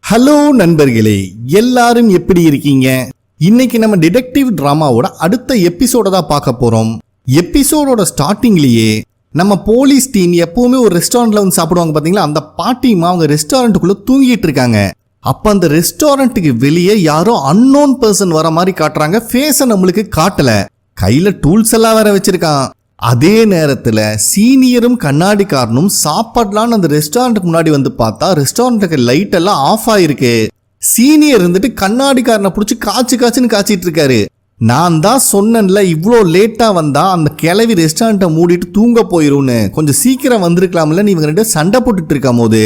Hello நண்பர்களே, எல்லாரும் எப்படி இருக்கீங்க? இன்னைக்கு நம்ம டிடெக்டிவ் டிராமாவோட அடுத்த எபிசோட தான் பார்க்க போறோம். எபிசோடோட ஸ்டார்டிங்லயே நம்ம போலீஸ் டீம் எப்பவுமே ஒரு ரெஸ்டாரண்ட்ல வந்து சாப்பிடுவாங்க பாத்தீங்களா, அந்த பாட்டிமா அவங்க ரெஸ்டாரண்ட்டுக்குள்ள தூங்கிட்டு இருக்காங்க. அப்ப அந்த ரெஸ்டாரண்ட்டுக்கு வெளியே யாரோ அன்னோன் பர்சன் வர மாதிரி காட்டுறாங்க. ஃபேஸ நம்மளுக்கு காட்டல, கையில டூல்ஸ் எல்லாம் வேற வச்சிருக்கான். அதே நேரத்துல சீனியரும் கண்ணாடிக்காரனும் சாப்பாடலான்னு அந்த ரெஸ்டாரண்ட்டுக்கு முன்னாடி வந்து பார்த்தா ரெஸ்டாரண்ட்டுக்கு லைட் எல்லாம் ஆஃப் ஆயிருக்கு. சீனியர் இருந்துட்டு கண்ணாடிக்காரனை பிடிச்சி காய்ச்சின்னு காய்ச்சிட்டு இருக்காரு. நான் தான் சொன்னேன்ல, இவ்வளோ லேட்டா வந்தா அந்த கிளவி ரெஸ்டாரண்ட்டை மூடிட்டு தூங்க போயிரும்னு, கொஞ்சம் சீக்கிரம் வந்திருக்கலாம்ல. இவங்க ரெண்டு சண்டை போட்டுட்டு இருக்கும் போது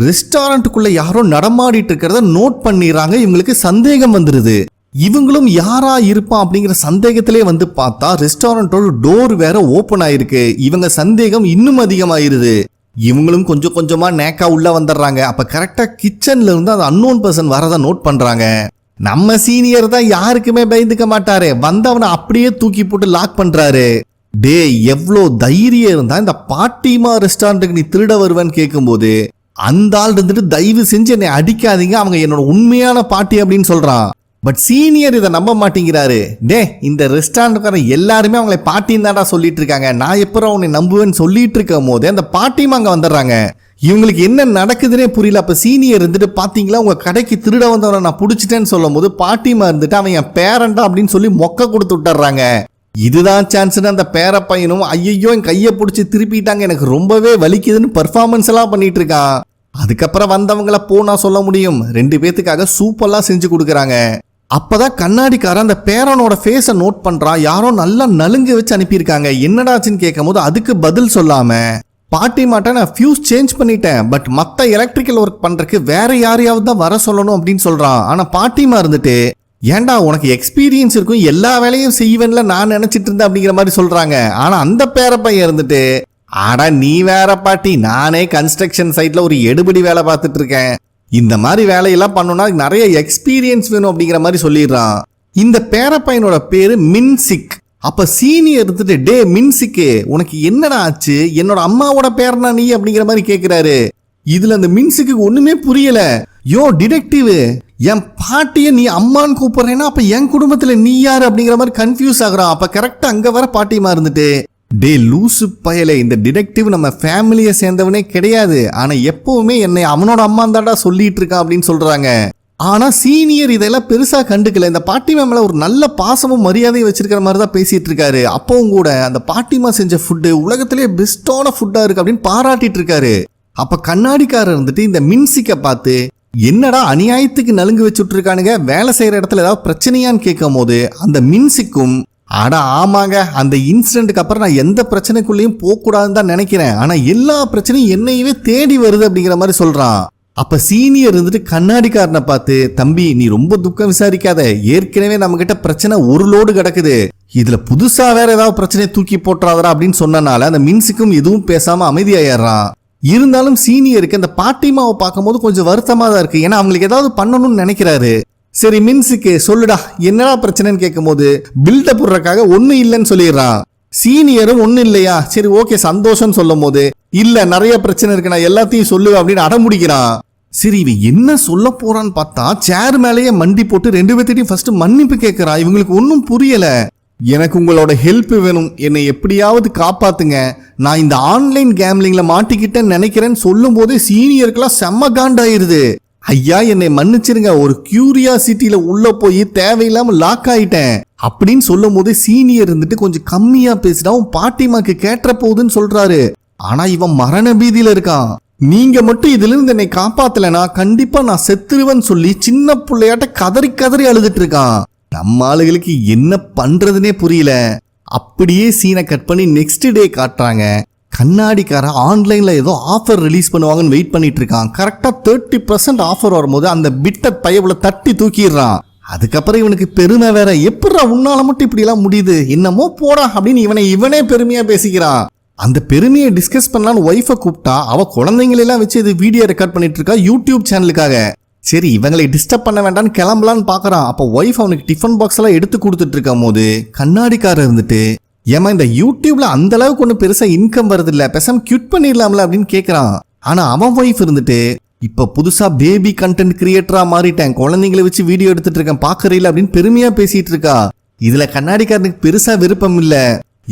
ரெஸ்டாரண்ட்டுக்குள்ள யாரோ நடமாடிட்டு இருக்கிறத நோட் பண்ணிடுறாங்க. இவங்களுக்கு சந்தேகம் வந்துருது. இவங்களும் யாரா இருப்பான் அப்படிங்கிற சந்தேகத்திலே வந்து பார்த்தா ரெஸ்டாரண்டோட டோர் வேற ஓபன் ஆயிருக்கு. இவங்க சந்தேகம் இன்னும் அதிகமாயிருது. இவங்களும் கொஞ்சம் கொஞ்சமா நேக்கா உள்ள வந்துடுறாங்க. அப்ப கரெக்டா கிச்சன்ல இருந்து அந்த அன்னோன் பர்சன் வரத நோட் பண்றாங்க. நம்ம சீனியர் தான் யாருக்குமே பயந்துக்க மாட்டாரு, வந்தவனை அப்படியே தூக்கி போட்டு லாக் பண்றாரு. டே, எவ்வளோ தைரியம் இருந்தா இந்த பாட்டிமா ரெஸ்டாரண்ட்டுக்கு நீ திருட வருவேன்னு கேட்கும் போது அந்த ஆள் இருந்துட்டு தயவு செஞ்சு என்னை அடிக்காதீங்க, அவங்க என்னோட உண்மையான பாட்டி அப்படின்னு சொல்றான். பட் சீனியர் இதை நம்ப மாட்டேங்கிறாரு. டே, இந்த ரெஸ்டாரண்ட்காரன் எல்லாருமே அவங்களை பாட்டின்னு தான்டா சொல்லிட்டு இருக்காங்க, நான் எப்பறம் அவனை நம்புவேன்னு சொல்லிட்டு இருக்கும் போது அந்த பாட்டிமா அங்க வந்துடுறாங்க. இவங்களுக்கு என்ன நடக்குதுன்னே புரியல. அப்ப சீனியர் இருந்துட்டு பாத்தீங்களா, உங்க கடைக்கு திருட வந்தவரை நான் புடிச்சிட்டேன்னு சொல்லும் போது பாட்டிமா இருந்துட்டு அவன் என் பேரண்டா அப்படின்னு சொல்லி மொக்க கொடுத்து விட்டுறாங்க. இதுதான் சான்ஸ்னு அந்த பேர பையனும் ஐயோ என் கையை பிடிச்சி திருப்பிட்டாங்க, எனக்கு ரொம்பவே வலிக்குதுன்னு பர்ஃபார்மன்ஸ் எல்லாம் பண்ணிட்டு இருக்கான். அதுக்கப்புறம் வந்தவங்கள போனா சொல்ல முடியும், 2 பேத்துக்காக சூப்பர்லாம் செஞ்சு கொடுக்குறாங்க. அப்பதான் கண்ணாடிக்காரன் அந்த பேரனோட ஃபேஸை நோட் பண்றான். யாரோ நல்லா நலுங்கு வச்சு அனுப்பியிருக்காங்க. என்னடாச்சுன்னு கேட்கும் போது அதுக்கு பதில் சொல்லாம பாட்டிமாட்ட நான் ஃபியூஸ் சேஞ்ச் பண்ணிட்டேன், பட் மத்த எலக்ட்ரிக்கல் ஒர்க் பண்றதுக்கு வேற யாரையாவது தான் வர சொல்லணும் அப்படின்னு சொல்றான். ஆனா பாட்டிமா இருந்துட்டு ஏண்டா உனக்கு எக்ஸ்பீரியன்ஸ் இருக்கும், எல்லா வேலையும் செய்வேன்ல நான் நினைச்சிட்டு இருந்தேன் அப்படிங்கிற மாதிரி சொல்றாங்க. ஆனா அந்த பேர பையன் இருந்துட்டு ஆடா நீ வேற பாட்டி, நானே கன்ஸ்ட்ரக்ஷன் சைட்ல ஒரு எடுபடி வேலை பார்த்துட்டு இருக்கேன், இந்த மாதிரி வேலையெல்லாம் பண்ணணும்னா நிறைய எக்ஸ்பீரியன்ஸ் வேணும் அப்படிங்கிற மாதிரி சொல்லிடுறான். இந்த பேர பையனோட பேரு மின்சிக். அப்ப சீனியர் இருந்துட்டு டே மின்சிக்கு, உனக்கு என்னடா ஆச்சு, என்னோட அம்மாவோட பேரனா நீ அப்படிங்கிற மாதிரி கேட்கிறாரு. இதுல அந்த மின்சிக்கு ஒண்ணுமே புரியல. யோ டிடெக்டிவ், என் பாட்டிய நீ அம்மான்னு கூப்பிடுறேன்னா அப்ப என் குடும்பத்துல நீ யாரு அப்படிங்கிற மாதிரி கன்ஃபியூஸ் ஆகுறான். அப்ப கரெக்டா அங்க வர பாட்டிமா இருந்துட்டு டே லூசு பயலே, இந்த டிடெக்டிவ் நம்ம ஃபேமிலியை சேர்ந்தவனே கிடையாது, ஆனா எப்பவுமே என்னை அவனோட அம்மா தாண்டா சொல்லிட்டு இருக்கான் அப்படின்னு சொல்றாங்க. ஆனா சீனியர் இதெல்லாம் பெருசா கண்டுக்கல. இந்த பாட்டிமா மேல ஒரு நல்ல பாசமும் மரியாதையும் வச்சிருக்கிற மாதிரி தான் பேசிட்டு இருக்காரு. அப்பவும் கூட அந்த பாட்டிமா செஞ்ச ஃபுட்டு உலகத்திலேயே பெஸ்டான ஃபுட்டா இருக்கு அப்படின்னு பாராட்டிட்டு இருக்காரு. அப்ப கண்ணாடிக்காரர் இருந்துட்டு இந்த மின்சிக்க பார்த்து என்னடா அநியாயத்துக்கு நலுங்கு வச்சுட்டு இருக்கானுங்க, வேலை செய்யற இடத்துல ஏதாவது பிரச்சனையான்னு கேட்கும் போது அந்த மின்சிக்கும் ஆடா ஆமாங்க, அந்த இன்சிடென்ட்டுக்கு அப்புறம் நான் எந்த பிரச்சனைக்குள்ளேயும் போகக்கூடாதுன்னு தான் நினைக்கிறேன், ஆனா எல்லா பிரச்சனையும் என்னையவே தேடி வருது அப்படிங்கிற மாதிரி சொல்றான். அப்ப சீனியர் இருந்துட்டு கண்ணாடிக்காரனை பார்த்து தம்பி நீ ரொம்ப துக்கம் விசாரிக்காத, ஏற்கனவே நம்ம கிட்ட பிரச்சனை ஒரு லோடு கிடக்குது, இதுல புதுசா வேற ஏதாவது பிரச்சனையை தூக்கி போட்டுறாதரா அப்படின்னு சொன்னனால அந்த மின்சிக்கும் எதுவும் பேசாம அமைதியாயிடுறான். இருந்தாலும் சீனியருக்கு அந்த பாட்டிமாவை பார்க்கும் போது கொஞ்சம் வருத்தமா தான் இருக்கு, ஏன்னா அவங்களுக்கு ஏதாவது பண்ணணும்னு நினைக்கிறாரு. சரி மின்சிக்கு சொல்லுடா என்னடா பிரச்சனைன்னு கேட்கும் போது பில்டப் போடுறதுக்காக ஒன்னும் இல்லைன்னு சொல்லிடுறான். சீனியரும் ஒன்னும் இல்லையா, சரி ஓகே சந்தோஷம் சொல்லும் போது இல்ல நிறைய பிரச்சனை இருக்கு நான் எல்லாத்தையும் சொல்லுவேன் அப்படின்னு அடமுடிக்கிறான். சரி இவன் என்ன சொல்ல போறான்னு பார்த்தா சேர் மேலேயே மண்டி போட்டு 2 பேர்த்திட்டையும் ஃபர்ஸ்ட் மன்னிப்பு கேட்கிறான். இவங்களுக்கு ஒன்னும் புரியல. எனக்கு உங்களோட ஹெல்ப் வேணும், என்னை எப்படியாவது காப்பாத்துங்க, நான் இந்த ஆன்லைன் கேம்லிங்ல மாட்டிக்கிட்டேன்னு நினைக்கிறேன்னு சொல்லும் போதே சீனியருக்கெல்லாம் செம்ம காண்டாயிருது. ஐயா என்னை மன்னிச்சிருங்க, ஒரு கியூரியாசிட்டியில உள்ள போய் தேவையில்லாம லாக் ஆயிட்டேன் அப்படின்னு சொல்லும் போது சீனியர் இருந்துட்டு கொஞ்சம் கம்மியா பேசினா உன் பாட்டிமாக்கு கேட்டுற போகுதுன்னு சொல்றாரு. ஆனா இவன் மரண பீதியில இருக்கான். நீங்க மட்டும் இதுல இருந்து என்னை காப்பாத்தலனா கண்டிப்பா நான் செத்துருவேன்னு சொல்லி சின்ன பிள்ளையாட்ட கதறி கதறி அழுதுட்டு இருக்கான். நம்ம ஆளுகளுக்கு என்ன பண்றதுனே புரியல. அப்படியே சீனை கட் பண்ணி நெக்ஸ்ட் டே காட்டுறாங்க. கண்ணாடிக்காரன் ஆன்லைன்ல ஏதோ ஆஃபர் ரிலீஸ் பண்ணுவாங்கன்னு வெயிட் பண்ணிட்டு இருக்கான். கரெக்டா 30% ஆஃபர் வரும்போது அந்த பிட்டர் பையவுல தட்டி தூக்கிடுறான். அதுக்கப்புறம் இவனுக்கு பெருமை வேற, எப்படா உன்னால மட்டும் இப்படி எல்லாம் முடியுது, என்னமோ போடா அப்படின்னு இவனே பெருமையா பேசிக்கிறான். அந்த பெருமையை டிஸ்கஸ் பண்ணலான்னு ஒய்ஃபை கூப்பிட்டா அவ குழந்தைங்களெல்லாம் வச்சு இது வீடியோ ரெக்கார்ட் பண்ணிட்டு இருக்கா யூடியூப் சேனலுக்காக. சரி இவங்களை டிஸ்டர்ப் பண்ண வேண்டாம்னு கிளம்பலான்னு பாக்குறான். அப்போ ஒய்ஃப் அவனுக்கு டிஃபன் பாக்ஸ் எல்லாம் எடுத்து கொடுத்துட்டு இருக்கும் போது கண்ணாடிக்காரர் இருந்துட்டு ஏமா இந்த யூடியூப்ல அந்த அளவுக்கு ஒன்றும் பெருசா இன்கம் வருது இல்ல, பேசாம கியூட் பண்ணிடலாம்ல அப்படின்னு கேட்கறான். ஆனா அவன் ஒய்ஃப் இருந்துட்டு இப்ப புதுசா பேபி கண்டென்ட் கிரியேட்டரா மாறிட்டேன், குழந்தைங்களை வச்சு வீடியோ எடுத்துட்டு இருக்கேன், பாக்குறீல அப்படின்னு பெருமையா பேசிட்டு இருக்கா. இதுல கண்ணாடிக்காரனுக்கு பெருசா விருப்பம் இல்ல.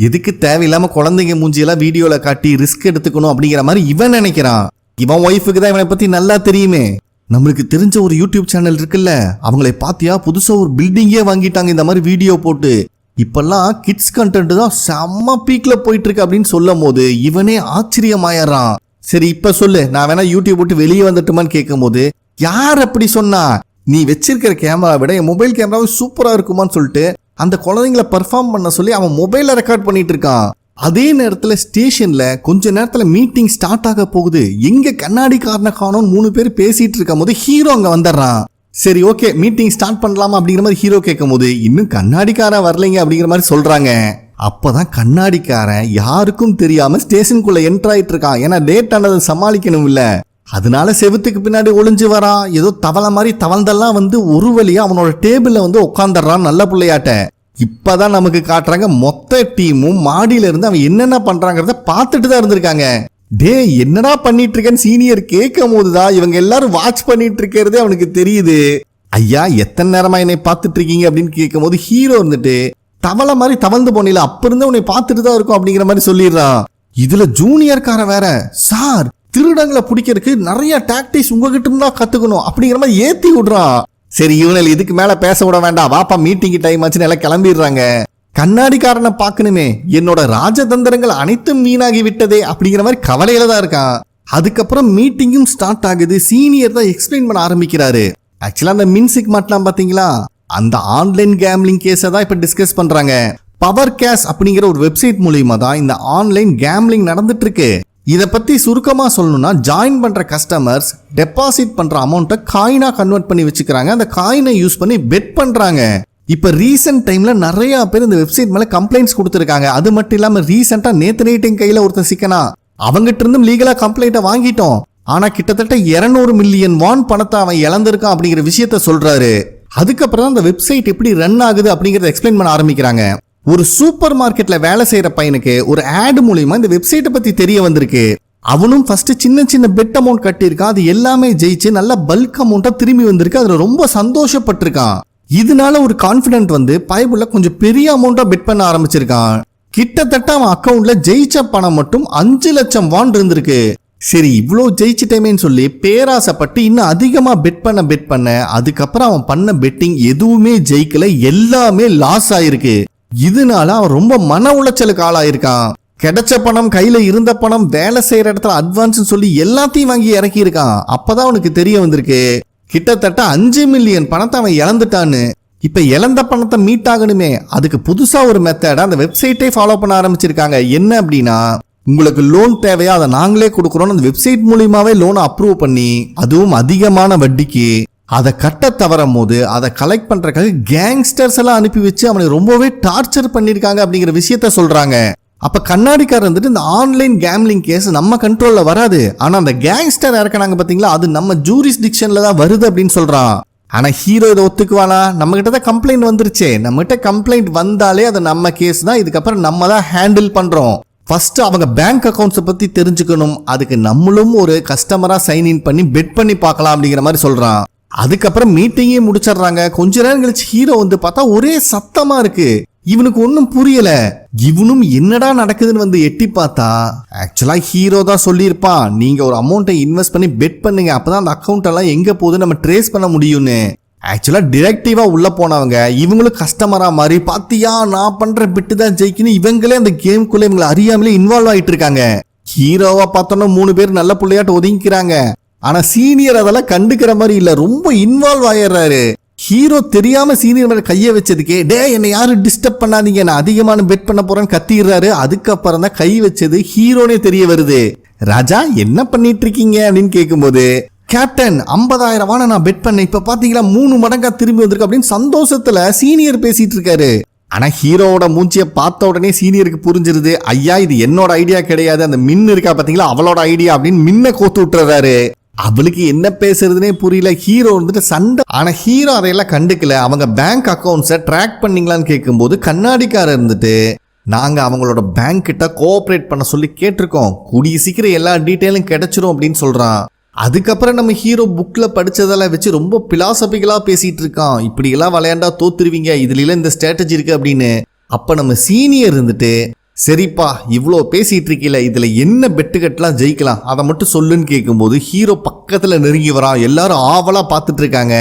எதுக்கு தேவையில்லாம குழந்தைங்க மூஞ்சியெல்லாம் வீடியோல காட்டி ரிஸ்க் எடுத்துக்கணும் அப்படிங்கிற மாதிரி இவன் நினைக்கிறான். இவன் ஒய்ஃபுக்கு தான் இவனை பத்தி நல்லா தெரியுமே. நம்மளுக்கு தெரிஞ்ச ஒரு யூடியூப் சேனல் இருக்குல்ல, அவங்களை பாத்தியா புதுசா ஒரு பில்டிங்கே வாங்கிட்டாங்க இந்த மாதிரி வீடியோ போட்டு. இப்பெல்லாம் கிட்ஸ் கண்டென்ட் தான் செம்ம பீக்ல போயிட்டு இருக்கு அப்படின்னு சொல்லும் போது இவனே ஆச்சரியமாயறான். சரி இப்ப சொல்லு, நான் வேணா யூடியூப் விட்டு வெளியே வந்துட்டுமான்னு கேட்கும் போது, யார் அப்படி சொன்னா? நீ வச்சிருக்கிற கேமரா விட என் மொபைல் கேமராவே சூப்பரா இருக்குமான்னு சொல்லிட்டு அந்த குழந்தைங்களை பெர்ஃபார்ம் பண்ண சொல்லி அவன் மொபைல்ல ரெக்கார்ட் பண்ணிட்டு இருக்கான். அதே நேரத்துல ஸ்டேஷன்ல கொஞ்ச நேரத்துல மீட்டிங் ஸ்டார்ட் ஆக போகுது. எங்க கண்ணாடிக்காரனை காணோம் 3 பேர் பேசிட்டு இருக்கும் போது ஹீரோ அங்க வந்துடுறான். சரி ஓகே மீட்டிங் ஸ்டார்ட் பண்ணலாமா அப்படிங்கிற மாதிரி ஹீரோ கேட்கும் போது, இன்னும் கண்ணாடிக்காரன் வரலைங்க அப்படிங்கிற மாதிரி சொல்றாங்க. அப்பதான் கண்ணாடிக்காரன் யாருக்கும் தெரியாம ஸ்டேஷனுக்குள்ள என்டர் ஆயிட்டு இருக்கான். ஏன்னா டேட் ஆனதை சமாளிக்கணும் இல்ல, அதனால செவுத்துக்கு பின்னாடி ஒளிஞ்சு வரான். ஏதோ தவளை மாதிரி தவழ்ந்தெல்லாம் வந்து ஒரு வழியா அவனோட டேபிள்ல வந்து உட்காந்துடுறான் நல்ல பிள்ளையாட்ட. இப்பதான் நமக்கு காட்டுறாங்க மொத்த டீமும் மாடியில இருந்து அவன் என்னென்ன பண்றாங்கிறத பார்த்துட்டு தான் இருந்திருக்காங்க. டே என்னடா பண்ணிட்டு இருக்கேன்னு சீனியர் கேட்கும் போதுதான் இவங்க எல்லாரும் வாட்ச் பண்ணிட்டு இருக்கிறதே அவனுக்கு தெரியுது. ஐயா எத்தனை நேரமா என்னை பார்த்துட்டு இருக்கீங்க அப்படின்னு கேட்கும் போது ஹீரோ இருந்துட்டு, தவளை மாதிரி தவழ்ந்து போனில அப்ப இருந்து உன்னை பார்த்துட்டு தான் இருக்கும் அப்படிங்கிற மாதிரி சொல்லிடுறான். இதுல ஜூனியர்காரன் வேற, சார் திருடங்களை பிடிக்கிறதுக்கு நிறைய டாக்டிக்ஸ் உங்ககிட்ட இருந்தா கத்துக்கணும் அப்படிங்கிற மாதிரி ஏத்தி விடுறான். சரி இவனில் இதுக்கு மேல பேச விட வேண்டாம், வாப்பா மீட்டிங் டைம் ஆச்சுன்னு எல்லாம் கிளம்பிடுறாங்க. கண்ணாடிக்காரனை பார்க்கணுமே, என்னோட ராஜதந்திரங்கள் அனைத்தும் வீணாகி விட்டதே அப்படிங்கிற மாதிரி கவலையில தான் இருக்கான். அதுக்கப்புறம் மீட்டிங்கும் ஸ்டார்ட் ஆகுது. சீனியர் தான் எக்ஸ்பிளைன் பண்ண ஆரம்பிக்கிறாரு. ஆக்சுவலா அந்த மின்சிக் மாட்டலாம் பாத்தீங்களா, அந்த ஆன்லைன் கேம்லிங் கேஸை தான் இப்ப டிஸ்கஸ் பண்றாங்க. பவர் கேஷ் அப்படிங்கிற ஒரு வெப்சைட் மூலியமா தான் இந்த ஆன்லைன் கேம்லிங் நடந்துட்டு இருக்கு. இதை பத்தி சுருக்கமா சொல்லணும்னா, ஜாயின் பண்ற கஸ்டமர்ஸ் டெபாசிட் பண்ற அமௌண்ட்டை காயினா கன்வெர்ட் பண்ணி வச்சுக்கிறாங்க. அந்த காயினை யூஸ் பண்ணி பெட் பண்றாங்க. இப்ப ரீசெண்ட் டைம்ல நிறைய பேர் இந்த வெப்சைட் மேல கம்ப்ளைண்ட்ஸ் கொடுத்திருக்காங்க. அது மட்டும் இல்லாம ரீசெண்டா நேத்து நைட்டிங் கையில ஒருத்தர் சிக்கனா, அவங்கிட்ட இருந்தும் லீகலா கம்ப்ளைண்ட்டை வாங்கிட்டோம். ஆனா கிட்டத்தட்ட 200 மில்லியன் வான் பணத்தை அவன் இழந்திருக்கான் அப்படிங்கிற விஷயத்த சொல்றாரு. அதுக்கப்புறம் அந்த வெப்சைட் எப்படி ரன் ஆகுது அப்படிங்கறத எக்ஸ்பிளைன் பண்ண ஆரம்பிக்கிறாங்க. ஒரு சூப்பர் மார்க்கெட்ல வேலை செய்யற பையனுக்கு ஒரு ஆட் மூலியமா இந்த வெப்சைட்டை பத்தி தெரிய வந்திருக்கு. அவனும் ஃபர்ஸ்ட் சின்ன சின்ன பெட் அமௌண்ட் கட்டியிருக்கான். அது எல்லாமே ஜெயிச்சு நல்ல பல்க் அமௌண்டா திரும்பி வந்திருக்கு. அதுல ரொம்ப சந்தோஷப்பட்டிருக்கான். இதனால ஒரு கான்பிடன்ட் வந்து பைபிள்ல கொஞ்சம் பெரிய அமௌண்டா பெட் பண்ண ஆரம்பிச்சிருக்கான். கிட்டத்தட்ட அவன் அக்கௌண்ட்ல ஜெயிச்ச பணம் மட்டும் 5 லட்சம் வான் இருந்திருக்கு. சரி இவ்வளோ ஜெயிச்சிட்டேமேன்னு சொல்லி பேராசப்பட்டு இன்னும் அதிகமா பெட் பண்ண அதுக்கப்புறம் அவன் பண்ண பெட்டிங் எதுவுமே ஜெயிக்கல, எல்லாமே லாஸ் ஆயிருக்கு. இதனால அவன் ரொம்ப மன உளைச்சலுக்கு ஆளாயிருக்கான். கிடைச்ச பணம், கையில இருந்த பணம், வேலை செய்யற இடத்துல அட்வான்ஸ் சொல்லி எல்லாத்தையும் வாங்கி இறக்கி இருக்கான். அப்பதான் அவனுக்கு தெரிய வந்திருக்கு கிட்டத்தட்ட 5 மில்லியன் பணத்தை அவன் இழந்துட்டான்னு. இப்ப இழந்த பணத்தை மீட் ஆகணுமே, அதுக்கு புதுசா ஒரு மெத்தட் அந்த வெப்சைட்டே ஃபாலோ பண்ண ஆரம்பிச்சிருக்காங்க. என்ன அப்படின்னா, உங்களுக்கு லோன் தேவையா அதை நாங்களே கொடுக்குறோம், அந்த வெப்சைட் மூலியமாவே லோனை அப்ரூவ் பண்ணி அதுவும் அதிகமான வட்டிக்கு அதை கட்ட தவறும் போது அதை கலெக்ட் பண்றதுக்காக கேங்ஸ்டர்ஸ் எல்லாம் அனுப்பி வச்சு அவனை ரொம்பவே டார்ச்சர் பண்ணிருக்காங்க அப்படிங்கிற விஷயத்த சொல்றாங்க. அப்ப கண்ணாடிக்காரர் வந்துட்டு இந்த ஆன்லைன் கேம்லிங் கேஸ் நம்ம கண்ட்ரோல்ல வராது, ஆனா அந்த கேங்ஸ்டர் இறக்குனாங்க பாத்தீங்களா, அது நம்ம ஜூரிஸ்டிக்ஷன்ல தான் வருது அப்படின்னு சொல்றான். ஆனா ஹீரோ இதை ஒத்துக்குவானா? நம்ம கிட்ட தான் கம்ப்ளைண்ட் வந்துருச்சே, நம்ம கிட்ட கம்ப்ளைண்ட் வந்தாலே அது நம்ம கேஸ் தான், இதுக்கப்புறம் நம்ம தான் ஹேண்டில் பண்றோம். ஃபர்ஸ்ட் அவங்க பேங்க் அக்கௌண்ட்ஸை பத்தி தெரிஞ்சுக்கணும், அதுக்கு நம்மளும் ஒரு கஸ்டமரா சைன் இன் பண்ணி பெட் பண்ணி பார்க்கலாம் அப்படிங்கிற மாதிரி சொல்றான். அதுக்கப்புறம் மீட்டிங்கே முடிச்சிடுறாங்க. கொஞ்ச நேரம் கழிச்சு ஹீரோ வந்து பார்த்தா ஒரே சத்தமா இருக்கு. இவனுக்கு ஒன்னும் புரியல. இவனும் என்னடா நடக்குதுன்னு வந்து எட்டி பார்த்தா ஆக்சுவலா ஹீரோ தான் சொல்லியிருப்பான், நீங்க ஒரு அமௌண்ட்டை இன்வெஸ்ட் பண்ணி பெட் பண்ணுங்க, அப்பதான் அந்த அக்கௌண்ட் எல்லாம் எங்க போகுது நம்ம ட்ரேஸ் பண்ண முடியும்னு. ஆக்சுவலா டிரெக்டிவா உள்ள போனவங்க இவங்களும் கஸ்டமரா மாதிரி, பாத்தியா நான் பண்ற பெட்டு தான் ஜெயிக்கணும், இவங்களே அந்த கேம்குள்ள இவங்களை அறியாமலே இன்வால்வ் ஆயிட்டு இருக்காங்க. ஹீரோவா பார்த்தோன்னா 3 பேர் நல்ல பிள்ளையாட்டு ஒதுங்கிக்கிறாங்க. ஆனா சீனியர் அதெல்லாம் கண்டுக்கிற மாதிரி இல்ல, ரொம்ப இன்வால்வ் ஆயிடுறாரு. ஹீரோ தெரியாம சீனியர் மேல கைய வச்சதுக்கே, டே என்னை யாரும் டிஸ்டர்ப் பண்ணாதீங்க, நான் அதிகமான பெட் பண்ண போறேன்னு கத்திடுறாரு. அதுக்கப்புறம் தான் கை வச்சது ஹீரோனே தெரிய வருது. ராஜா என்ன பண்ணிட்டு இருக்கீங்க அப்படின்னு கேட்கும்போது, கேப்டன் 50,000 நான் பெட் பண்ணேன், இப்ப பாத்தீங்களா 3 மடங்கா திரும்பி வந்திருக்கு அப்படின்னு சந்தோஷத்துல சீனியர் பேசிட்டு இருக்காரு. ஆனா ஹீரோவோட மூஞ்சியை பார்த்த உடனே சீனியருக்கு புரிஞ்சிருது, ஐயா இது என்னோட ஐடியா கிடையாது, அந்த மின் இருக்கா பாத்தீங்களா அவளோட ஐடியா அப்படின்னு மின்ன கோத்து விட்டுறாரு. அவளுக்கு என்ன பேசுறதுனே புரியல. ஹீரோ வந்துட்டு சண்டை. ஆனா ஹீரோ அதையெல்லாம் கண்டுக்கல. அவங்க பேங்க் அக்கௌண்ட்ஸை ட்ராக் பண்ணீங்களான்னு கேட்கும்போது கண்ணாடிக்காரர் இருந்துட்டு, நாங்க அவங்களோட பேங்க் கிட்ட கோஆபரேட் பண்ண சொல்லி கேட்டிருக்கோம், கூடிய சீக்கிரம் எல்லா டீட்டெயிலும் கிடைச்சிரும் அப்படின்னு சொல்றான். அதுக்கப்புறம் நம்ம ஹீரோ புக்ல படிச்சதெல்லாம் வச்சு ரொம்ப பிலாசபிக்கலா பேசிட்டு இருக்கான். இப்படி எல்லாம் விளையாண்டா தோத்துருவீங்க, இதுல இந்த ஸ்ட்ராட்டஜி இருக்கு அப்படின்னு. அப்ப நம்ம சீனியர் இருந்துட்டு, சரிப்பா இவ்வளோ பேசிட்டு இருக்கீல, இதுல என்ன பெட்டு கட்டலாம் ஜெயிக்கலாம் அதை மட்டும் சொல்லுன்னு கேட்கும்போது ஹீரோ பக்கத்துல நெருங்கி வரான். எல்லாரும் ஆவலா பார்த்துட்டு இருக்காங்க.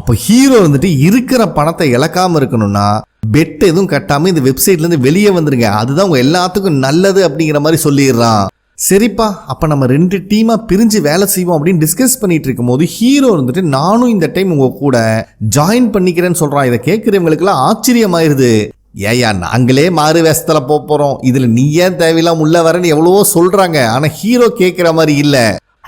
அப்போ ஹீரோ வந்துட்டு இருக்கிற பணத்தை இழக்காம இருக்கணும்னா பெட் எதுவும் கட்டாம இந்த வெப்சைட்ல இருந்து வெளியே வந்துருங்க, அதுதான் உங்க எல்லாத்துக்கும் நல்லது அப்படிங்கிற மாதிரி சொல்லிடுறான். சரிப்பா அப்ப நம்ம 2 டீமா பிரிஞ்சு வேலை செய்வோம் அப்படின்னு டிஸ்கஸ் பண்ணிட்டு இருக்கும் போது ஹீரோ இருந்துட்டு, நானும் இந்த டைம் உங்க கூட ஜாயின் பண்ணிக்கிறேன்னு சொல்றான். இதை கேட்கிறவங்களுக்கு எல்லாம் ஆச்சரியமாயிருது. ஏயா நாங்களே மாறு வேஷத்துல போறோம், இதுல நீ ஏன் தேவையில்லாம உள்ள வரன்னு எவ்வளவோ சொல்றாங்க. ஆனா ஹீரோ கேட்கிற மாதிரி இல்ல.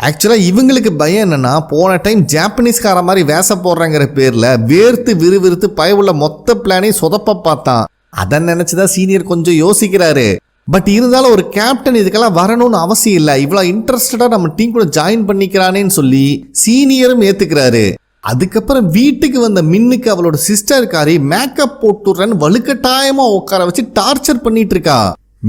ஆக்சுவலா இவங்களுக்கு பயம் என்னன்னா, போன டைம் ஜாப்பனீஸ்கார மாதிரி வேஷம் போடுறாங்கிற பேர்ல வேர்த்து விறுவிறுத்து பயவுள்ள மொத்த பிளானையும் சொதப்ப பார்த்தான். அதை நினைச்சுதான் சீனியர் கொஞ்சம் யோசிக்கிறாரு. பட் இருந்தாலும் ஒரு கேப்டன் இதுக்கெல்லாம் வரணும்னு அவசியம் இல்லை, இவ்வளவு இன்ட்ரெஸ்டடா நம்ம டீம் கூட ஜாயின் பண்ணிக்கிறானேன்னு சொல்லி சீனியரும் ஏத்துக்கிறாரு. அதுக்கப்புறம் வீட்டுக்கு வந்த மின்னுக்கு அவளோட சிஸ்டர்காரி மேக்கப் போட்டுறன்னு வலுக்கட்டாயமா உட்கார வச்சு டார்ச்சர் பண்ணிட்டு இருக்கா.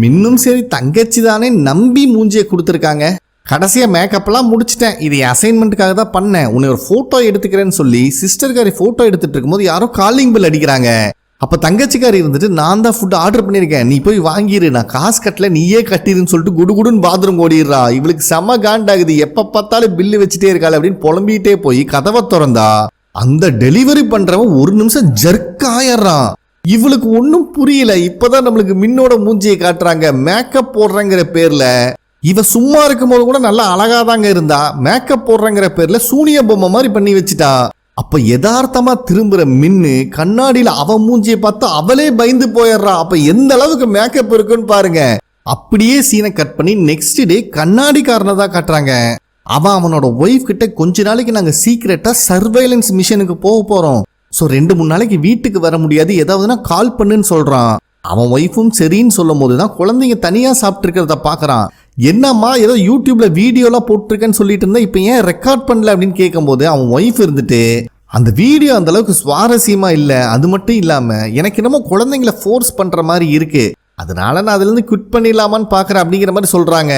மின்னும் சரி தங்கச்சி தானே நம்பி மூஞ்சியை கொடுத்துருக்காங்க. கடைசியா மேக்கப் எல்லாம் முடிச்சிட்டேன், இது அசைன்மெண்ட்டுக்காக தான் பண்ணேன், உன்னை ஒரு போட்டோ எடுத்துக்கிறேன்னு சொல்லி சிஸ்டர்காரி போட்டோ எடுத்துட்டு இருக்கும்போது யாரோ காலிங் பெல் அடிக்கிறாங்க. அப்ப தங்கச்சிக்காரி இருந்துட்டு, நான் தான் ஃபுட் ஆர்டர் பண்ணிருக்கேன், நீ போய் வாங்கிரு, நான் காசு கட்டல நீயே கட்டிருன்னு சொல்லிட்டு குடுகுடுன்னு பாத்ரூம் ஓடிடுறா. இவளுக்கு செம காண்டாகுது, எப்ப பார்த்தாலும் பில்லு வச்சுட்டே இருக்காள் அப்படின்னு புலம்பிட்டே போய் கதவை திறந்தா அந்த டெலிவரி பண்றவன் 1 நிமிஷம் ஜர்க் ஆயிடுறான். இவளுக்கு ஒன்னும் புரியல. இப்பதான் நம்மளுக்கு மின்னோட மூஞ்சியை காட்டுறாங்க. மேக்கப் போடுறங்கிற பேர்ல இவ சும்மா இருக்கும் போது கூட நல்லா அழகாதாங்க இருந்தா, மேக்கப் போடுறங்கிற பேர்ல சூனிய பொம்மை மாதிரி பண்ணி வச்சுட்டா. அப்ப யதார்த்தமா திரும்புற மின்னு கண்ணாடியில அவன் மூஞ்சியை பார்த்து அவளே பயந்து போயிடுறா. அப்ப எந்த அளவுக்கு மேக்கப் இருக்குன்னு பாருங்க. அப்படியே சீனை கட் பண்ணி நெக்ஸ்ட் டே கண்ணாடிக்காரனை தான் காட்டுறாங்க. அவனோட ஒய்ஃப் கிட்ட, கொஞ்ச நாளைக்கு நாங்க சீக்கிரட்டா சர்வைலன்ஸ் மிஷனுக்கு போறோம், ஸோ 2-3 நாளைக்கு வீட்டுக்கு வர முடியாது, ஏதாவதுன்னா கால் பண்ணுன்னு சொல்றான். அவன் ஒய்ஃபும் சரின்னு சொல்லும் போதுதான் குழந்தைங்க தனியா சாப்பிட்டு இருக்கிறத பாக்குறான். என்னம்மா ஏதோ யூடியூப்ல வீடியோலாம் போட்டிருக்கேன்னு சொல்லிட்டு இருந்தா, இப்ப ஏன் ரெக்கார்ட் பண்ணல அப்படின்னு கேட்கும்போது அவன் ஒய்ஃப் இருந்துட்டு, அந்த வீடியோ அந்த அளவுக்கு சுவாரஸ்யமா இல்ல, அது மட்டும் இல்லாம எனக்கு என்னமோ குழந்தைங்களை ஃபோர்ஸ் பண்ற மாதிரி இருக்கு, அதனால நான் அதுல இருந்து குவிட் பண்ணிடலாமான்னு பாக்குறேன் அப்படிங்கிற மாதிரி சொல்றாங்க.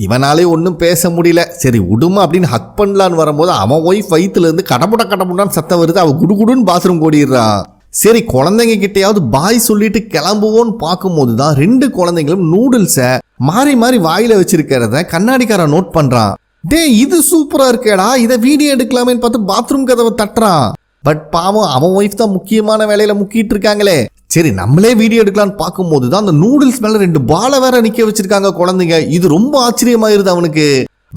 இவனாலே ஒன்றும் பேச முடியல. சரி விடுமா அப்படின்னு ஹக் பண்ணலான்னு வரும்போது அவன் ஒய்ஃப் வயிற்றுல இருந்து கடமுடான்னு சத்தம் வருது. அவ குடுகுடுன்னு பாத்ரூம் ஓடிடுறான். சரி குழந்தைங்க கிட்டையாவது பாய் சொல்லிட்டு கிளம்புவோன்னு பார்க்கும்போது தான் 2 குழந்தைங்களும் நூடுல்ஸை மாறி மாறி வாயில வச்சிருக்கிறத கண்ணாடிக்காரன் நோட் பண்றான். டே இது சூப்பரா இருக்கேடா, இதை வீடியோ எடுக்கலாமேன்னு பார்த்து பாத்ரூம் கதவை தட்டுறான். பட் பாவம் அவன் ஒய்ஃப் தான் முக்கியமான வேலையில முக்கிட்டு இருக்காங்களே. சரி நம்மளே வீடியோ எடுக்கலான்னு பார்க்கும்போது தான் அந்த நூடுல்ஸ் மேல 2 பாலை வேற நிக்க வச்சிருக்காங்க குழந்தைங்க. இது ரொம்ப ஆச்சரியமாயிருது அவனுக்கு.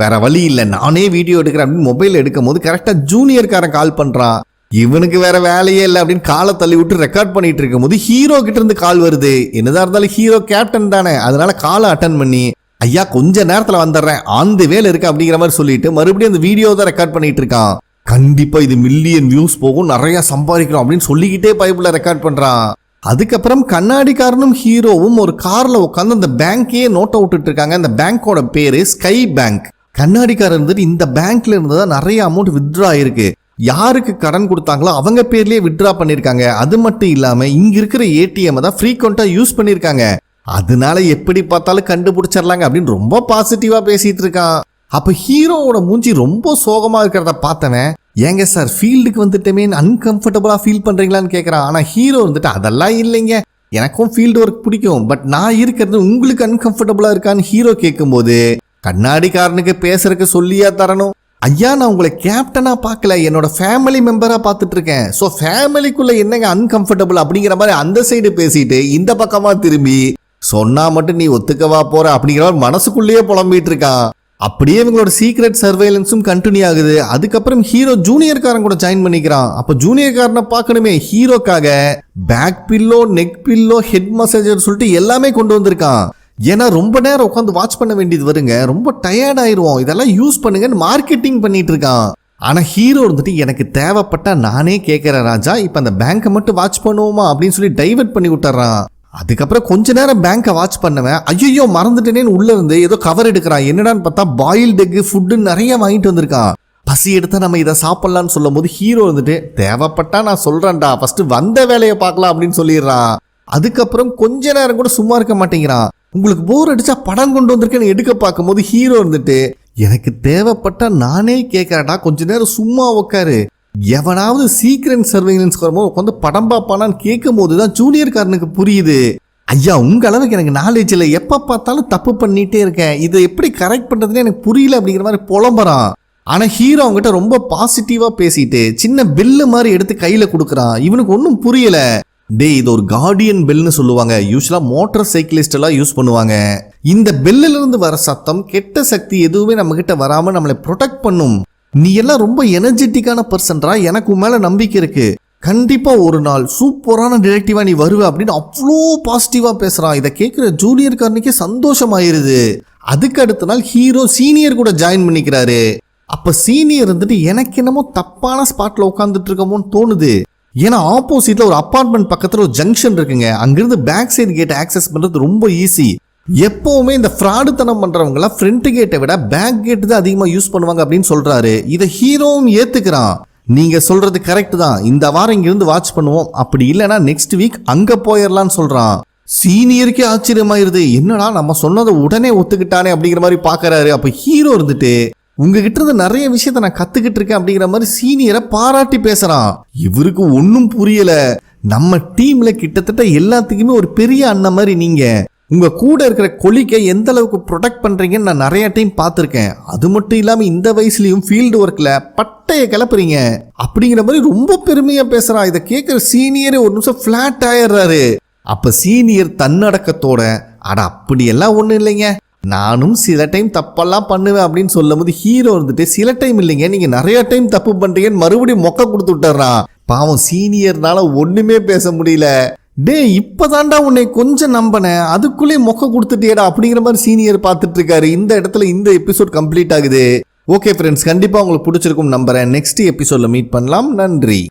வேற வழி இல்லை, நானே வீடியோ எடுக்கிறேன் அப்படின்னு மொபைல் எடுக்கும் போது கரெக்டா ஜூனியர்காரன் கால் பண்றான். இவனுக்கு வேற வேலையே இல்லை அப்படின்னு காலை தள்ளி விட்டு ரெக்கார்ட் பண்ணிட்டு இருக்கும் போது ஹீரோ கிட்ட இருந்து கால் வருது. என்னதான் இருந்தாலும் ஹீரோ கேப்டன் தானே, அதனால காலை அட்டன் பண்ணி, ஐயா கொஞ்ச நேரத்துல வந்துடுறேன், ஆன் தி வேல இருக்கு அப்படிங்கிற மாதிரி சொல்லிட்டு மறுபடியும் அந்த வீடியோ தான் ரெக்கார்ட் பண்ணிட்டு இருக்கான். கண்டிப்பா இது மில்லியன் வியூஸ் போகும், நிறைய சம்பாதிக்கிறோம் அப்படின்னு சொல்லிக்கிட்டே பைப்ல ரெக்கார்ட் பண்றான். அதுக்கப்புறம் கண்ணாடிக்காரனும் ஹீரோவும் ஒரு கார்ல உட்காந்து அந்த பேங்கையே நோட் விட்டுட்டு இருக்காங்க. அந்த பேங்கோட பேரு ஸ்கை பேங்க். கண்ணாடிக்காரர் இருந்துட்டு, இந்த பேங்க்ல இருந்துதான் நிறைய அமௌண்ட் வித்ட்ரா ஆயிருக்கு, யாருக்கு கடன் கொடுத்தாங்களோ அவங்க பேர்லயே வித்ட்ரா பண்ணிருக்காங்க, அது மட்டும் இல்லாம இங்க இருக்கிற ஏடிஎம் தான் ஃப்ரீக்வெண்டா யூஸ் பண்ணிருக்காங்க, அதனால எப்படி பார்த்தாலும் கண்டுபிடிச்சிடலாங்க அப்படின்னு ரொம்ப பாசிட்டிவா பேசிட்டு இருக்கான். அப்ப ஹீரோவோட மூஞ்சி ரொம்ப சோகமா இருக்கிறத பார்த்தவன், ஏங்க சார் ஃபீல்டுக்கு வந்துட்டமே அன்கம்ஃபர்டபுளா ஃபீல் பண்றீங்களான்னு கேட்கறான். ஆனா ஹீரோ வந்துட்டு, அதெல்லாம் இல்லைங்க, எனக்கும் ஃபீல்டு ஒர்க் பிடிக்கும், பட் நான் இருக்கிறது உங்களுக்கு அன்கம்ஃபர்டபுளா இருக்கான்னு ஹீரோ கேட்கும்போது கண்ணாடிக்காரனுக்கு பேசுறதுக்கு சொல்லியா தரணும். ஐயா நான் உங்களை கேப்டனா பார்க்கல, என்னோட ஃபேமிலி மெம்பரா பார்த்துட்டு இருக்கேன், ஸோ ஃபேமிலிக்குள்ள என்னங்க அன்கம்ஃபர்டபுள் அப்படிங்கிற மாதிரி அந்த சைடு பேசிட்டு இந்த பக்கமா திரும்பி சொன்னா மட்டும் நீ ஒத்துக்கவா போற அப்படிங்கிற மனசுக்குள்ளேயே புலம்பிட்டு இருக்கான். அப்படியே இவங்களோட சீக்ரெட் சர்வேலன்ஸும் கண்டினியூ ஆகுது. அதுக்கப்புறம் ஹீரோ ஜூனியர்காரன் கூட ஜாயின் பண்ணிக்கிறான். அப்ப ஜூனியர்காரனை பார்க்கணுமே, ஹீரோக்காக back pillow, neck pillow, head massager சொல்லிட்டு எல்லாமே கொண்டு வந்திருக்கான். ஏன்னா ரொம்ப நேரம் உட்காந்து வாட்ச் பண்ண வேண்டியது வருங்க, ரொம்ப டயர்ட் ஆயிருவோம், இதெல்லாம் யூஸ் பண்ணுங்கன்னு மார்க்கெட்டிங் பண்ணிட்டு இருக்கான். ஆனா ஹீரோ இருந்துட்டு, எனக்கு தேவைப்பட்டா நானே கேட்கிறேன் ராஜா, இப்ப அந்த பேங்கை மட்டும் வாட்ச் பண்ணுவோமா அப்படின்னு சொல்லி டைவர்ட் பண்ணி விட்டுறான். அதுக்கப்புறம் கொஞ்ச நேரம் பேங்கை வாட்ச் பண்ணவன், ஐயோ மறந்துட்டேனேன்னு உள்ள இருந்து ஏதோ கவர் எடுக்கிறான். என்னடான்னு பார்த்தா பாயில்டு எக் ஃபுட்டு நிறைய வாங்கிட்டு வந்திருக்கான். பசி எடுத்தா நம்ம இதை சாப்பிடலான்னு சொல்லும் போது ஹீரோ வந்துட்டு, தேவைப்பட்டா நான் சொல்றேன்டா, ஃபர்ஸ்ட் வந்த வேலையை பார்க்கலாம் அப்படின்னு சொல்லிடுறான். அதுக்கப்புறம் கொஞ்ச நேரம் கூட சும்மா இருக்க மாட்டேங்கிறான். உங்களுக்கு போர் அடிச்சா படம் கொண்டு வந்திருக்கேன்னு எடுக்க பார்க்கும் போது ஹீரோ இருந்துட்டு, எனக்கு தேவைப்பட்டா நானே கேட்கறடா, கொஞ்ச நேரம் சும்மா உட்காரு. எவனாவது சீக்ரெட் சர்வைலன்ஸ் உட்காந்து படம் பார்ப்பானான்னு கேட்கும் போதுதான் ஜூனியர் காரனுக்கு புரியுது, ஐயா உங்க அளவுக்கு எனக்கு நாலேஜ் இல்லை, எப்ப பார்த்தாலும் தப்பு பண்ணிட்டே இருக்கேன், இதை எப்படி கரெக்ட் பண்றதுன்னு எனக்கு புரியல அப்படிங்கிற மாதிரி புலம்புறான். ஆனா ஹீரோ அவங்ககிட்ட ரொம்ப பாசிட்டிவா பேசிட்டு சின்ன பெல்லு மாதிரி எடுத்து கையில கொடுக்குறான். இவனுக்கு ஒன்றும் புரியல. டே இது ஒரு கார்டியன் பெல்னு சொல்லுவாங்க, யூஸ்வலா மோட்டார் சைக்கிளிஸ்ட் எல்லாம் யூஸ் பண்ணுவாங்க. இந்த பெல்லில இருந்து வர சத்தம் கெட்ட சக்தி எதுவுமே நம்ம கிட்ட வராம நம்மளை ப்ரொடெக்ட் பண்ணும். நீ எல்லாம் ரொம்ப எனர்ஜெட்டிக்கான பர்சன்டா, எனக்கு மேல நம்பிக்கை இருக்கு, கண்டிப்பா ஒரு நாள் சூப்பரான டிடெக்டிவா நீ வருவ அப்படின்னு அவ்வளோ பாசிட்டிவா பேசுறான். இதை கேட்கிற ஜூனியர் காரனுக்கே சந்தோஷமாயிருது. அதுக்கு அடுத்த நாள் ஹீரோ சீனியர் கூட ஜாயின் பண்ணிக்கிறாரு. அப்ப சீனியர் இருந்துட்டு எனக்கு என்னமோ தப்பான ஸ்பாட்ல உட்காந்துட்டு இருக்கமோன்னு தோணுது. ஏன்னா ஆப்போசிட்ல ஒரு அபார்ட்மெண்ட் பக்கத்துல ஒரு ஜங்ஷன் இருக்குங்க, அங்கிருந்து பேக் சைடு கேட் ஆக்சஸ் பண்றது ரொம்ப ஈஸி. எப்பவுமே இந்த ஃப்ராடுத்தனம் பண்றவங்க எல்லாம் ஃப்ரண்ட் கேட்டை விட பேக் கேட் தான் அதிகமா யூஸ் பண்ணுவாங்க அப்படின்னு சொல்றாரு. இதை ஹீரோவும் ஏத்துக்கிறான். நீங்க சொல்றது கரெக்ட் தான், இந்த வாரம் இங்கிருந்து வாட்ச் பண்ணுவோம், அப்படி இல்லைன்னா நெக்ஸ்ட் வீக் அங்க போயிடலாம்னு சொல்றான். சீனியருக்கே ஆச்சரியமாயிருது, என்னடா நம்ம சொன்னதை உடனே ஒத்துக்கிட்டானே அப்படிங்கிற மாதிரி பாக்குறாரு. அப்ப ஹீரோ இருந்துட்டு உங்ககிட்ட இருந்து நிறைய விஷயத்த நான் கத்துக்கிட்டு இருக்கேன் அப்படிங்கிற மாதிரி சீனியரை பாராட்டி பேசுறான். இவருக்கு ஒன்னும் புரியல. நம்ம டீம்ல கிட்டத்தட்ட எல்லாத்துக்குமே ஒரு பெரிய அண்ணன் மாதிரி நீங்க, உங்க கூட இருக்கிற கொலிக்கை எந்த அளவுக்கு ப்ரொடெக்ட் பண்றீங்கன்னு நான் நிறைய டைம் பார்த்திருக்கேன். அது மட்டும் இல்லாம இந்த வயசுலயும் ஃபீல்டு ஒர்க்ல பட்டைய கிளப்புறீங்க அப்படிங்கிற மாதிரி ரொம்ப பெருமையா பேசுறான். இதை கேட்கிற சீனியரே ஒரு நிமிஷம் பிளாட் ஆயிடுறாரு. அப்ப சீனியர் தன்னடக்கத்தோட, அட அப்படியெல்லாம் ஒண்ணும் இல்லைங்க, நானும் சில டைம் தப்பெல்லாம் பண்ணுவேன் அப்படின்னு சொல்லும் போது ஹீரோ இருந்துட்டு சில டைம் இல்லைங்க நீங்க நிறைய டைம் தப்பு பண்றீங்கன்னு மறுபடியும் மொக்க கொடுத்து விட்டுறான். பாவம் சீனியர்னால ஒண்ணுமே பேச முடியல. டே இப்பதான்டா உன்னை கொஞ்சம் நம்பினேன், அதுக்குள்ளே மொக்க கொடுத்துட்டேடா அப்படிங்கிற மாதிரி சீனியர் பார்த்துட்டு இருக்காரு. இந்த இடத்துல இந்த எபிசோட் கம்ப்ளீட் ஆகுது. ஓகே ஃப்ரெண்ட்ஸ், கண்டிப்பா உங்களுக்கு பிடிச்சிருக்கும் நம்புறேன். நெக்ஸ்ட் எபிசோட்ல மீட் பண்ணலாம். நன்றி.